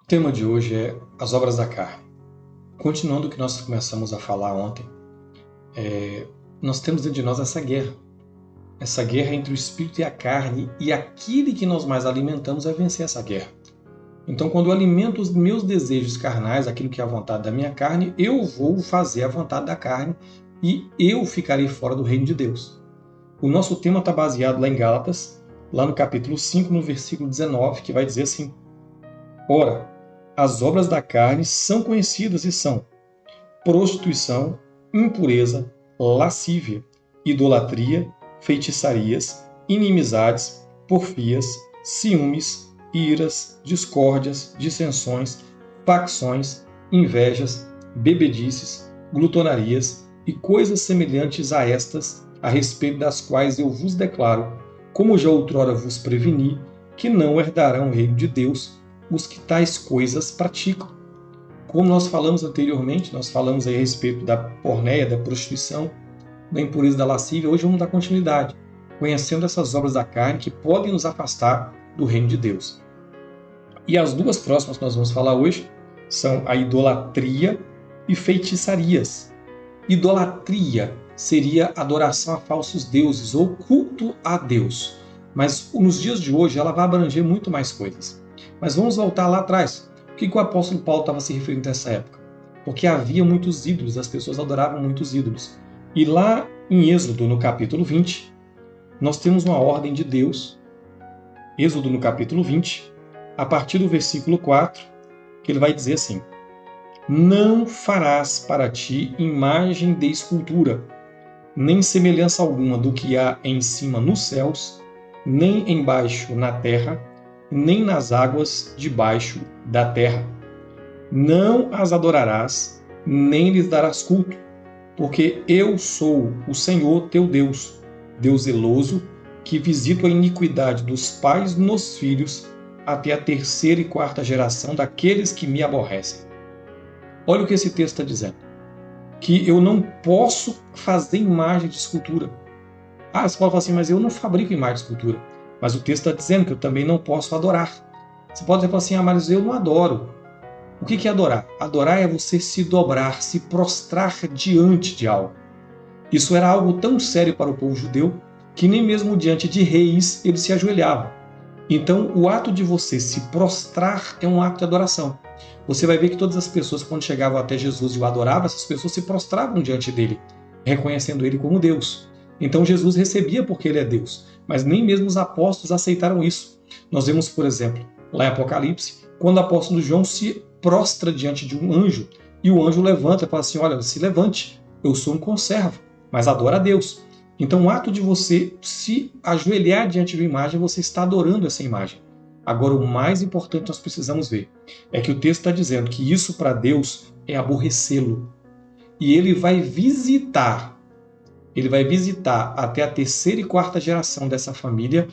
O tema de hoje é as obras da carne. Continuando o que nós começamos a falar ontem, nós temos dentro de nós essa guerra entre o espírito e a carne, e aquele que nós mais alimentamos é vencer essa guerra. Então, quando eu alimento os meus desejos carnais, aquilo que é a vontade da minha carne, eu vou fazer a vontade da carne e eu ficarei fora do reino de Deus. O nosso tema está baseado lá em Gálatas, lá no capítulo 5, no versículo 19, que vai dizer assim: Ora, as obras da carne são conhecidas e são prostituição, impureza, lascívia, idolatria, feitiçarias, inimizades, porfias, ciúmes, iras, discórdias, dissensões, facções, invejas, bebedices, glutonarias e coisas semelhantes a estas, a respeito das quais eu vos declaro, como já outrora vos preveni, que não herdarão o reino de Deus os que tais coisas praticam. Como nós falamos anteriormente, nós falamos aí a respeito da porneia, da prostituição, da impureza, da lascívia. Hoje vamos dar continuidade, conhecendo essas obras da carne que podem nos afastar do reino de Deus. E as duas próximas que nós vamos falar hoje são a idolatria e feitiçarias. Idolatria seria adoração a falsos deuses ou culto a Deus. Mas nos dias de hoje ela vai abranger muito mais coisas. Mas vamos voltar lá atrás. O que o apóstolo Paulo estava se referindo nessa época? Porque havia muitos ídolos, as pessoas adoravam muitos ídolos. E lá em Êxodo, no capítulo 20, nós temos uma ordem de Deus. Êxodo, no capítulo 20, a partir do versículo 4, que ele vai dizer assim: Não farás para ti imagem de escultura, nem semelhança alguma do que há em cima nos céus, nem embaixo na terra, nem nas águas debaixo da terra. Não as adorarás, nem lhes darás culto, porque eu sou o Senhor teu Deus, Deus zeloso, que visito a iniquidade dos pais nos filhos, até a terceira e quarta geração daqueles que me aborrecem. Olha o que esse texto está dizendo. Que eu não posso fazer imagem de escultura. Você pode falar assim, mas eu não fabrico imagem de escultura. Mas o texto está dizendo que eu também não posso adorar. Você pode falar assim, mas eu não adoro. O que é adorar? Adorar é você se dobrar, se prostrar diante de algo. Isso era algo tão sério para o povo judeu que nem mesmo diante de reis eles se ajoelhavam. Então, o ato de você se prostrar é um ato de adoração. Você vai ver que todas as pessoas, quando chegavam até Jesus e o adoravam, essas pessoas se prostravam diante dele, reconhecendo ele como Deus. Então, Jesus recebia porque ele é Deus, mas nem mesmo os apóstolos aceitaram isso. Nós vemos, por exemplo, lá em Apocalipse, quando o apóstolo João se prostra diante de um anjo, e o anjo levanta e fala assim, olha, se levante, eu sou um conservo, mas adora a Deus. Então, o ato de você se ajoelhar diante de uma imagem, você está adorando essa imagem. Agora, o mais importante que nós precisamos ver é que o texto está dizendo que isso para Deus é aborrecê-lo. E ele vai visitar até a terceira e quarta geração dessa família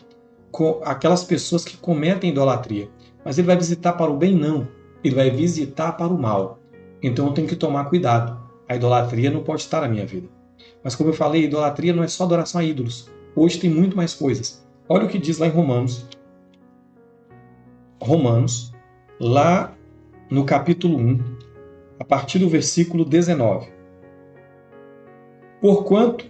com aquelas pessoas que cometem idolatria. Mas ele vai visitar para o bem? Não. Ele vai visitar para o mal. Então eu tenho que tomar cuidado. A idolatria não pode estar na minha vida. Mas como eu falei, idolatria não é só adoração a ídolos. Hoje tem muito mais coisas. Olha o que diz lá em Romanos. Romanos, lá no capítulo 1, a partir do versículo 19. Porquanto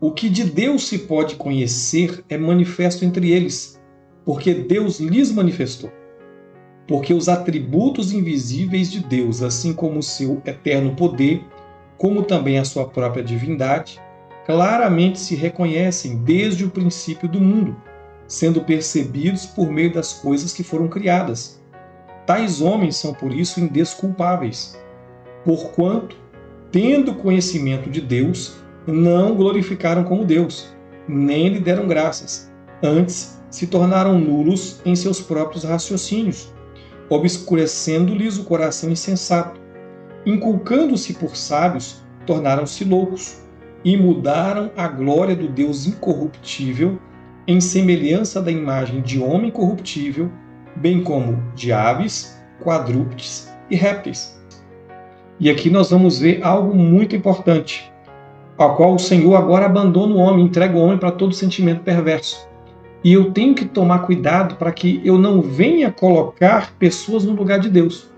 o que de Deus se pode conhecer é manifesto entre eles, porque Deus lhes manifestou. Porque os atributos invisíveis de Deus, assim como o seu eterno poder, como também a sua própria divindade, claramente se reconhecem desde o princípio do mundo, sendo percebidos por meio das coisas que foram criadas. Tais homens são por isso indesculpáveis, porquanto, tendo conhecimento de Deus, não glorificaram como Deus, nem lhe deram graças. Antes, se tornaram nulos em seus próprios raciocínios, obscurecendo-lhes o coração insensato. Inculcando-se por sábios, tornaram-se loucos, e mudaram a glória do Deus incorruptível em semelhança da imagem de homem corruptível, bem como de aves, quadrúpedes e répteis. E aqui nós vamos ver algo muito importante, ao qual o Senhor agora abandona o homem, entrega o homem para todo sentimento perverso. E eu tenho que tomar cuidado para que eu não venha colocar pessoas no lugar de Deus.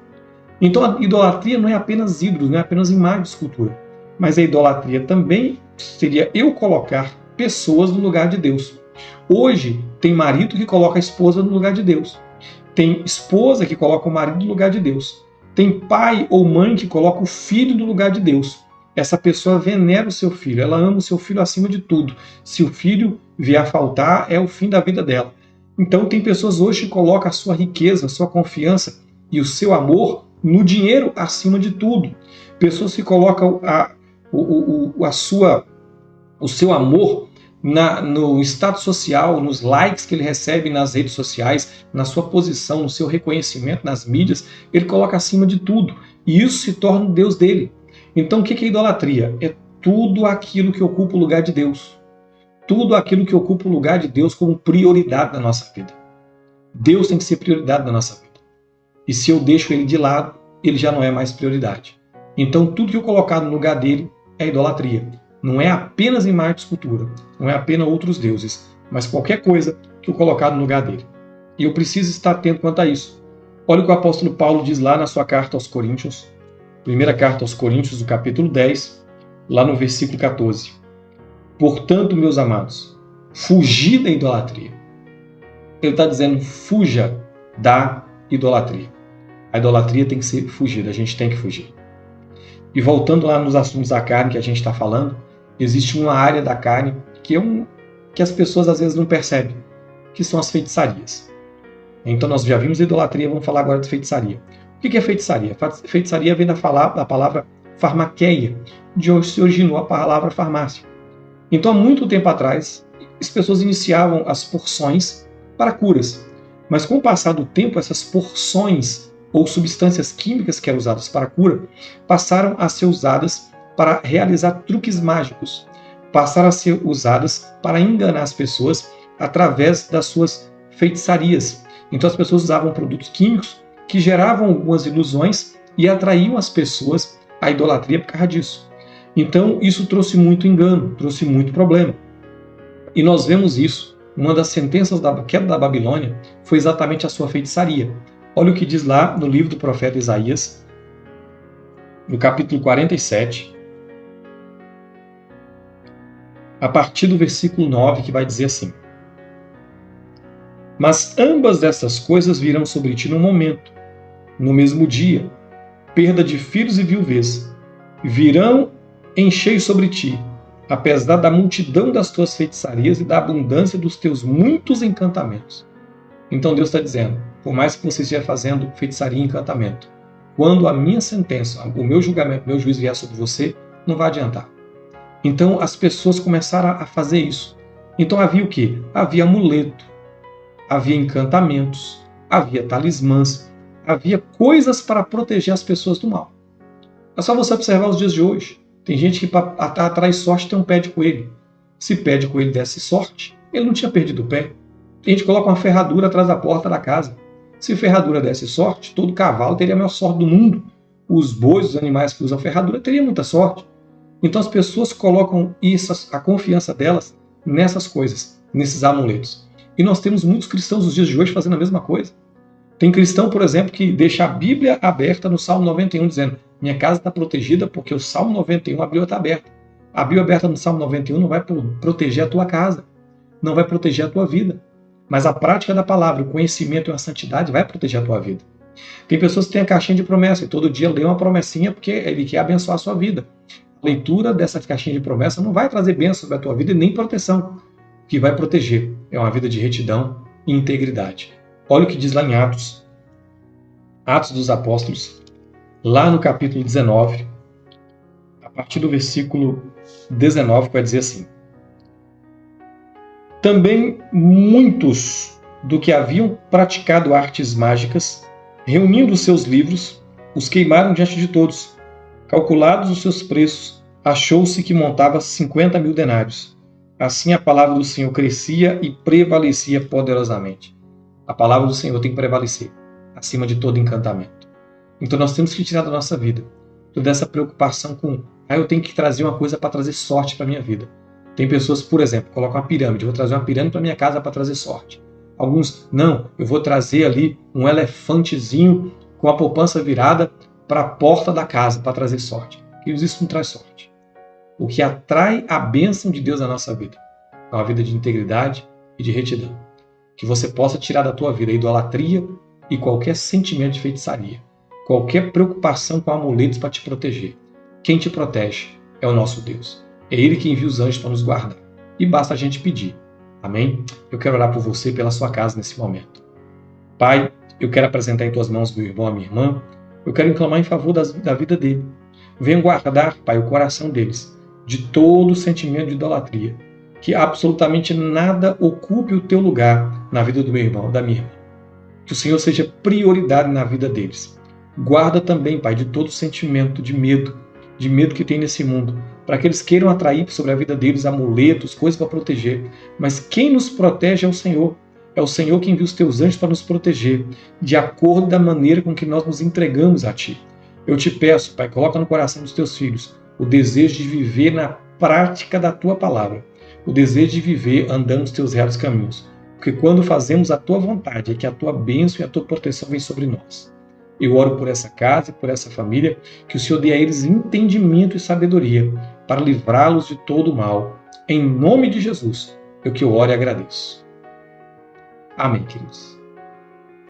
Então a idolatria não é apenas ídolos, não é apenas imagem de escultura. Mas a idolatria também seria eu colocar pessoas no lugar de Deus. Hoje tem marido que coloca a esposa no lugar de Deus. Tem esposa que coloca o marido no lugar de Deus. Tem pai ou mãe que coloca o filho no lugar de Deus. Essa pessoa venera o seu filho, ela ama o seu filho acima de tudo. Se o filho vier a faltar, é o fim da vida dela. Então tem pessoas hoje que colocam a sua riqueza, a sua confiança e o seu amor no dinheiro acima de tudo. Pessoas que colocam o seu amor no status social, nos likes que ele recebe nas redes sociais, na sua posição, no seu reconhecimento nas mídias, ele coloca acima de tudo. E isso se torna o Deus dele. Então o que é idolatria? É tudo aquilo que ocupa o lugar de Deus. Tudo aquilo que ocupa o lugar de Deus como prioridade na nossa vida. Deus tem que ser prioridade na nossa vida. E se eu deixo ele de lado, ele já não é mais prioridade. Então tudo que eu colocar no lugar dele é idolatria. Não é apenas imagem de escultura, não é apenas outros deuses, mas qualquer coisa que eu colocar no lugar dele. E eu preciso estar atento quanto a isso. Olha o que o apóstolo Paulo diz lá na sua carta aos Coríntios, primeira carta aos Coríntios, do capítulo 10, lá no versículo 14. Portanto, meus amados, fugi da idolatria. Ele está dizendo, fuja da idolatria. A idolatria tem que ser fugida, a gente tem que fugir. E voltando lá nos assuntos da carne que a gente está falando, existe uma área da carne que as pessoas às vezes não percebem, que são as feitiçarias. Então nós já vimos a idolatria, vamos falar agora de feitiçaria. O que é feitiçaria? Feitiçaria vem da palavra farmaqueia, de onde se originou a palavra farmácia. Então há muito tempo atrás, as pessoas iniciavam as porções para curas. Mas com o passar do tempo, essas porções ou substâncias químicas que eram usadas para cura, passaram a ser usadas para realizar truques mágicos, passaram a ser usadas para enganar as pessoas através das suas feitiçarias. Então as pessoas usavam produtos químicos que geravam algumas ilusões e atraíam as pessoas à idolatria por causa disso. Então isso trouxe muito engano, trouxe muito problema. E nós vemos isso, uma das sentenças da queda da Babilônia foi exatamente a sua feitiçaria. Olha o que diz lá no livro do profeta Isaías, no capítulo 47, a partir do versículo 9, que vai dizer assim: Mas ambas dessas coisas virão sobre ti num momento, no mesmo dia, perda de filhos e viuvez, virão em cheio sobre ti, apesar da multidão das tuas feitiçarias e da abundância dos teus muitos encantamentos. Então Deus está dizendo, por mais que você esteja fazendo feitiçaria e encantamento, quando a minha sentença, o meu julgamento, o meu juízo vier sobre você, não vai adiantar. Então as pessoas começaram a fazer isso. Então havia o quê? Havia amuleto, havia encantamentos, havia talismãs, havia coisas para proteger as pessoas do mal. É só você observar os dias de hoje. Tem gente que para atrair sorte tem um pé de coelho. Se pé de coelho desse sorte, ele não tinha perdido o pé. Tem gente que coloca uma ferradura atrás da porta da casa. Se ferradura desse sorte, todo cavalo teria a maior sorte do mundo. Os bois, os animais que usam ferradura, teriam muita sorte. Então as pessoas colocam a confiança delas nessas coisas, nesses amuletos. E nós temos muitos cristãos nos dias de hoje fazendo a mesma coisa. Tem cristão, por exemplo, que deixa a Bíblia aberta no Salmo 91, dizendo: minha casa está protegida porque o Salmo 91, a Bíblia está aberta. A Bíblia aberta no Salmo 91 não vai proteger a tua casa, não vai proteger a tua vida. Mas a prática da palavra, o conhecimento e a santidade vai proteger a tua vida. Tem pessoas que têm a caixinha de promessa e todo dia lê uma promessinha porque ele quer abençoar a sua vida. A leitura dessa caixinha de promessa não vai trazer bênção sobre a tua vida e nem proteção. O que vai proteger é uma vida de retidão e integridade. Olha o que diz lá em Atos dos Apóstolos, lá no capítulo 19, a partir do versículo 19, que vai dizer assim: Também muitos do que haviam praticado artes mágicas, reunindo os seus livros, os queimaram diante de todos. Calculados os seus preços, achou-se que montava 50.000 denários. Assim a palavra do Senhor crescia e prevalecia poderosamente. A palavra do Senhor tem que prevalecer, acima de todo encantamento. Então nós temos que tirar da nossa vida toda essa preocupação com eu tenho que trazer uma coisa para trazer sorte para a minha vida. Tem pessoas, por exemplo, colocam uma pirâmide. Eu vou trazer uma pirâmide para minha casa para trazer sorte. Alguns, não, eu vou trazer ali um elefantezinho com a poupança virada para a porta da casa para trazer sorte. Isso não traz sorte. O que atrai a bênção de Deus na nossa vida é uma vida de integridade e de retidão. Que você possa tirar da tua vida a idolatria e qualquer sentimento de feitiçaria, qualquer preocupação com amuletos para te proteger. Quem te protege é o nosso Deus. É Ele que envia os anjos para nos guardar. E basta a gente pedir. Amém? Eu quero orar por você e pela sua casa nesse momento. Pai, eu quero apresentar em tuas mãos meu irmão, a minha irmã. Eu quero clamar em favor da vida dele. Venha guardar, Pai, o coração deles de todo sentimento de idolatria. Que absolutamente nada ocupe o teu lugar na vida do meu irmão, da minha irmã. Que o Senhor seja prioridade na vida deles. Guarda também, Pai, de todo sentimento de medo que tem nesse mundo, para que eles queiram atrair sobre a vida deles amuletos, coisas para proteger. Mas quem nos protege é o Senhor. É o Senhor que envia os teus anjos para nos proteger, de acordo da maneira com que nós nos entregamos a Ti. Eu te peço, Pai, coloca no coração dos teus filhos o desejo de viver na prática da Tua palavra, o desejo de viver andando os Teus retos caminhos. Porque quando fazemos a Tua vontade, é que a Tua bênção e a Tua proteção vem sobre nós. Eu oro por essa casa e por essa família, que o Senhor dê a eles entendimento e sabedoria para livrá-los de todo o mal. Em nome de Jesus, eu que oro e agradeço. Amém, queridos.